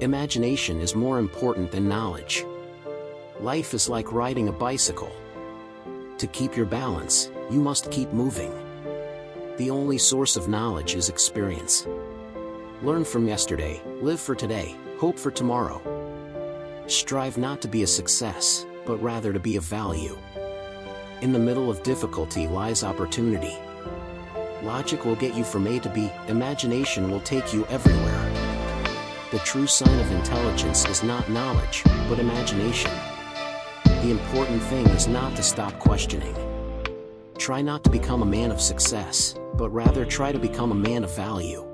Imagination is more important than knowledge. Life is like riding a bicycle. To keep your balance, you must keep moving. The only source of knowledge is experience. Learn from yesterday, live for today, hope for tomorrow. Strive not to be a success, but rather to be of value. In the middle of difficulty lies opportunity. Logic will get you from A to B, imagination will take you everywhere. The true sign of intelligence is not knowledge, but imagination. The important thing is not to stop questioning. Try not to become a man of success, but rather try to become a man of value.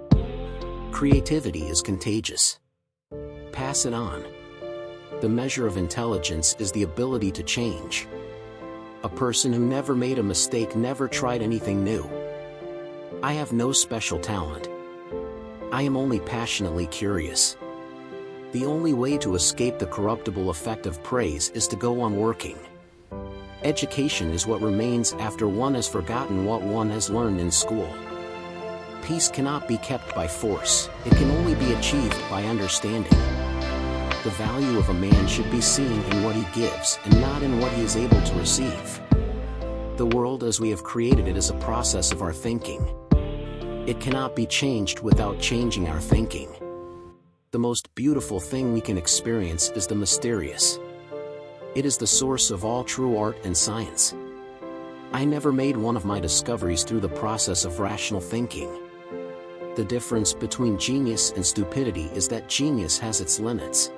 Creativity is contagious. Pass it on. The measure of intelligence is the ability to change. A person who never made a mistake never tried anything new. I have no special talent. I am only passionately curious. The only way to escape the corruptible effect of praise is to go on working. Education is what remains after one has forgotten what one has learned in school. Peace cannot be kept by force, it can only be achieved by understanding. The value of a man should be seen in what he gives and not in what he is able to receive. The world as we have created it is a process of our thinking. It cannot be changed without changing our thinking. The most beautiful thing we can experience is the mysterious. It is the source of all true art and science. I never made one of my discoveries through the process of rational thinking. The difference between genius and stupidity is that genius has its limits.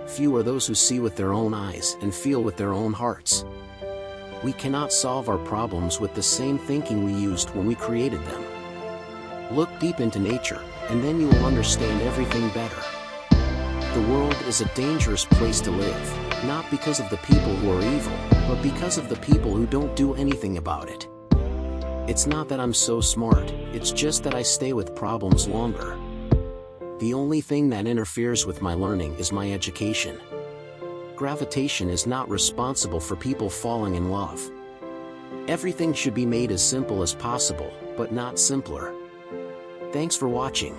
Few are those who see with their own eyes and feel with their own hearts. We cannot solve our problems with the same thinking we used when we created them. Look deep into nature, and then you will understand everything better. The world is a dangerous place to live, not because of the people who are evil, but because of the people who don't do anything about it. It's not that I'm so smart, it's just that I stay with problems longer. The only thing that interferes with my learning is my education. Gravitation is not responsible for people falling in love. Everything should be made as simple as possible, but not simpler. Thanks for watching.